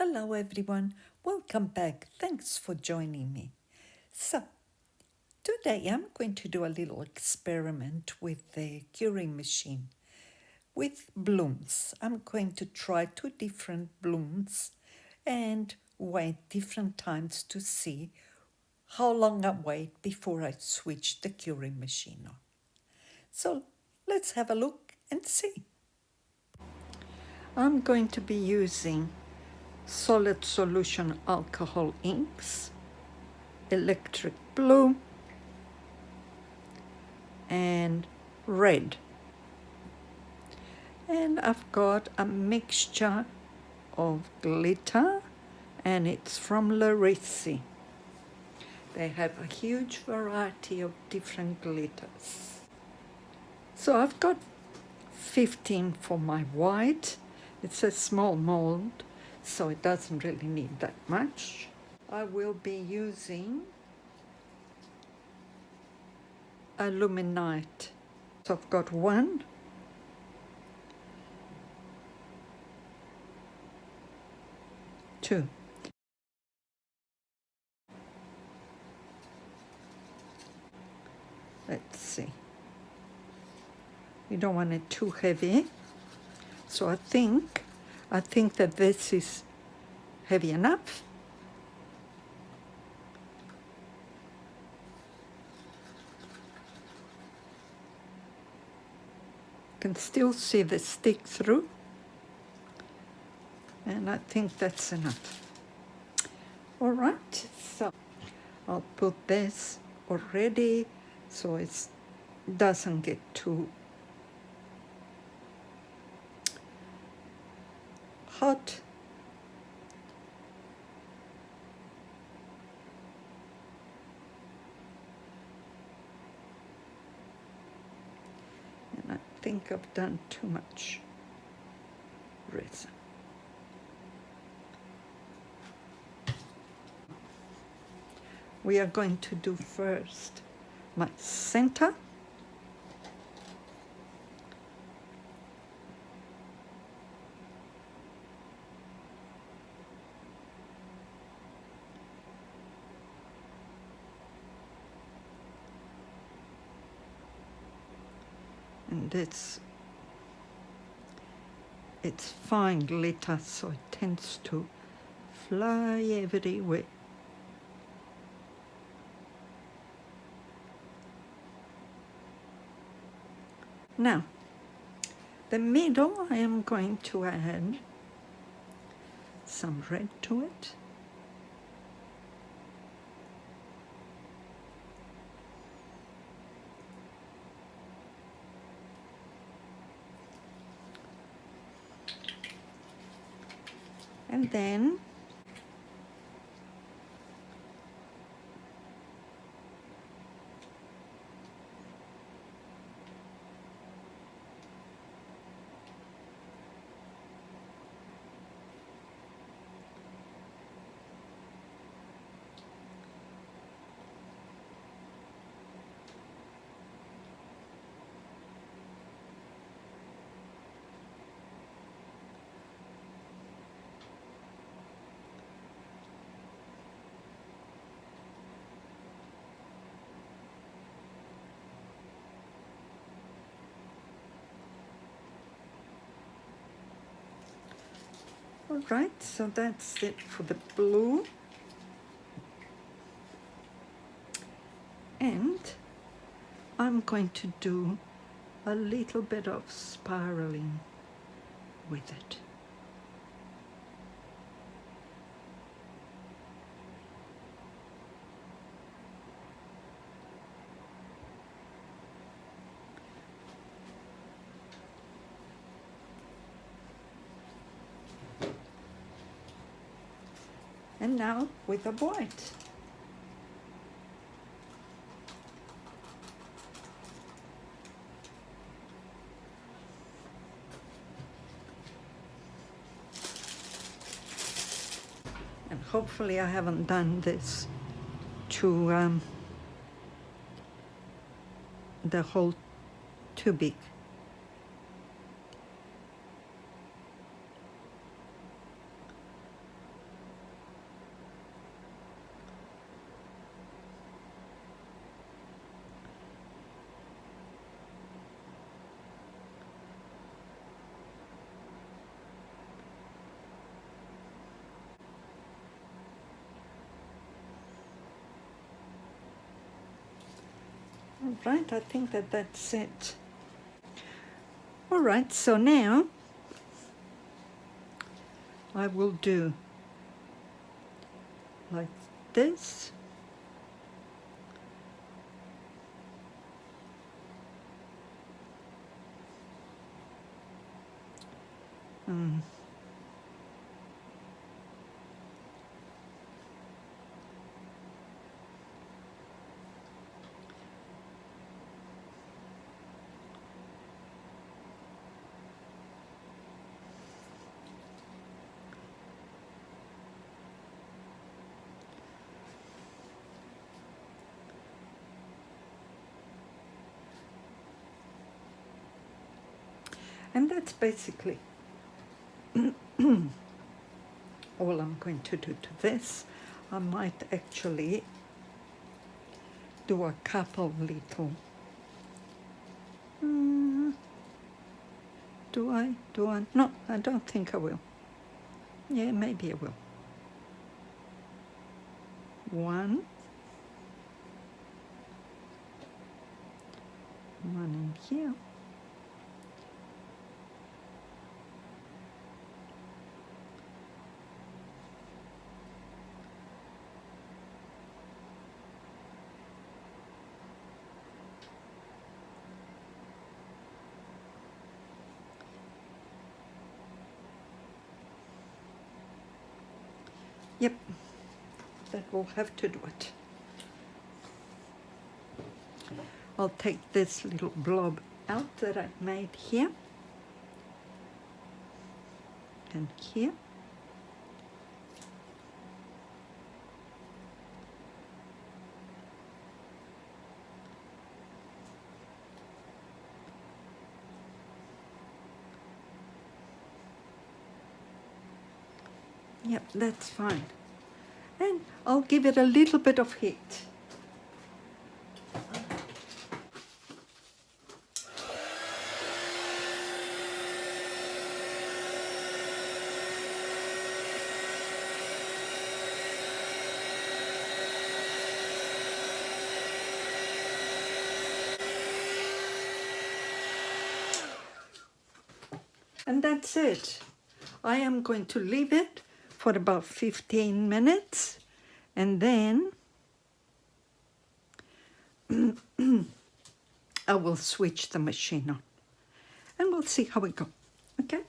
Hello everyone, welcome back. Thanks for joining me. So, today I'm going to do a little experiment with the curing machine with blooms. I'm going to try two different blooms and wait different times to see how long I wait before I switch the curing machine on. So, let's have a look and see. I'm going to be using solid solution alcohol inks, electric blue, and red. And I've got a mixture of glitter, and it's from Resin. They have a huge variety of different glitters. So I've got 15 for my white. It's a small mold, so it doesn't really need that much. I will be using aluminite. So I've got 1, 2. Let's see. You don't want it too heavy. So I think that this is heavy enough. You can still see the stick through. And I think that's enough. All right, so I'll put this already so it doesn't get too hot. And I think I've done too much resin. We are going to do first my center. And it's fine glitter, so it tends to fly everywhere. Now, the middle, I am going to add some red to it. And then all right, so that's it for the blue. And I'm going to do a little bit of spiraling with it. And now with the white. And hopefully I haven't done this to the hole too big. All right, I think that's it. All right, so now I will do like this. And that's basically all I'm going to do to this. I might actually do a couple little. Do I? No, I don't think I will. Yeah, maybe I will. One in here. Yep, that will have to do it. I'll take this little blob out that I've made here and here. Yep, that's fine. And I'll give it a little bit of heat. And that's it. I am going to leave it for about 15 minutes and then I will switch the machine on and we'll see how we go. Okay?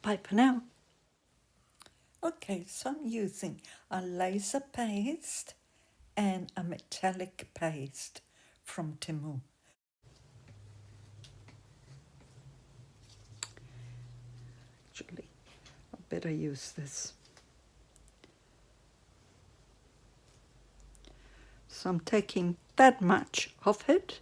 Bye for now. Okay, so I'm using a laser paste and a metallic paste from Temu. Actually, I better use this. So I'm taking that much of it.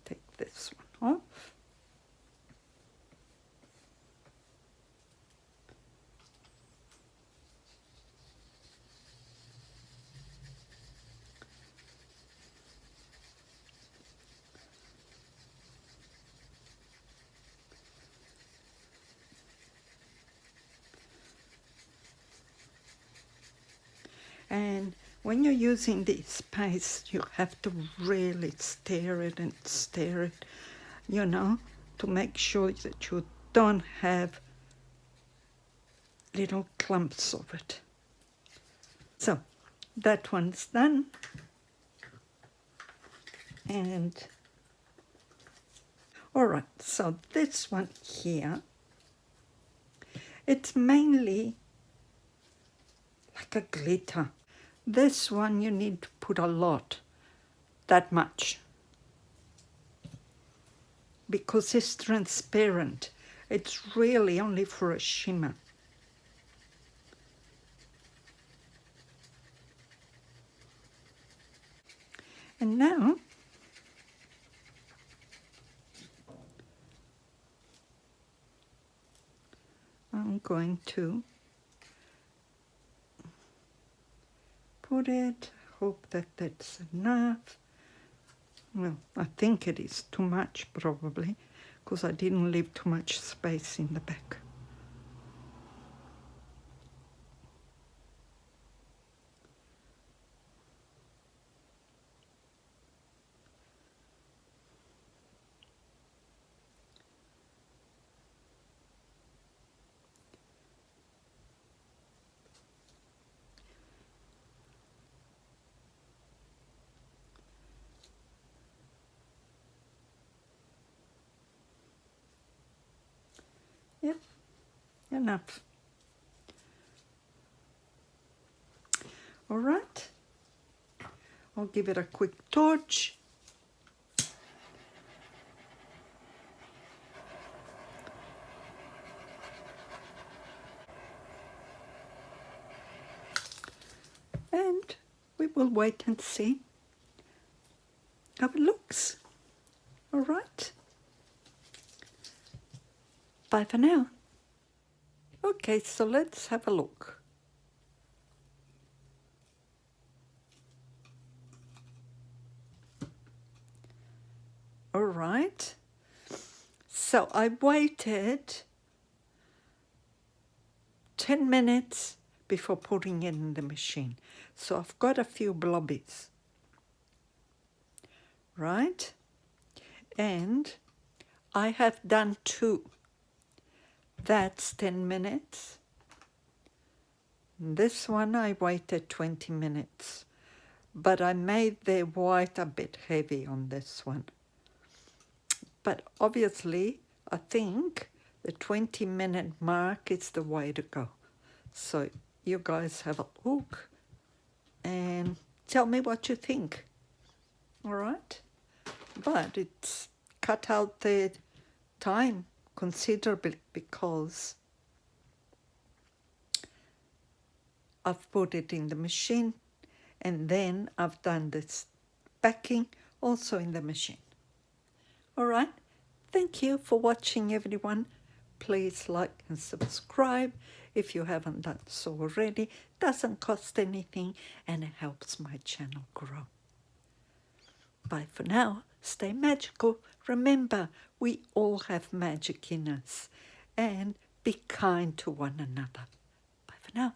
Take this one off. And when you're using this paste, you have to really stir it, you know, to make sure that you don't have little clumps of it. So that one's done. And all right, so this one here, it's mainly like a glitter. This one you need to put a lot, that much, because it's transparent. It's really only for a shimmer. And now I'm going to put it, hope that that's enough. Well, I think it is too much probably, because I didn't leave too much space in the back. Yep, enough. All right, I'll give it a quick torch. And we will wait and see how it looks. All right. Bye for now. Okay, so let's have a look. All right. So I waited 10 minutes before putting it in the machine. So I've got a few blobbies, right? And I have done 2. That's 10 minutes. This one I waited 20 minutes, but I made the white a bit heavy on this one. But obviously, I think the 20-minute mark is the way to go. So you guys have a look and tell me what you think. All right? But it's cut out the time considerably because I've put it in the machine and then I've done this backing also in the machine. All right? Thank you for watching, everyone. Please like and subscribe if you haven't done so already. Doesn't cost anything and it helps my channel grow. Bye for now. Stay magical. Remember, we all have magic in us. And be kind to one another. Bye for now.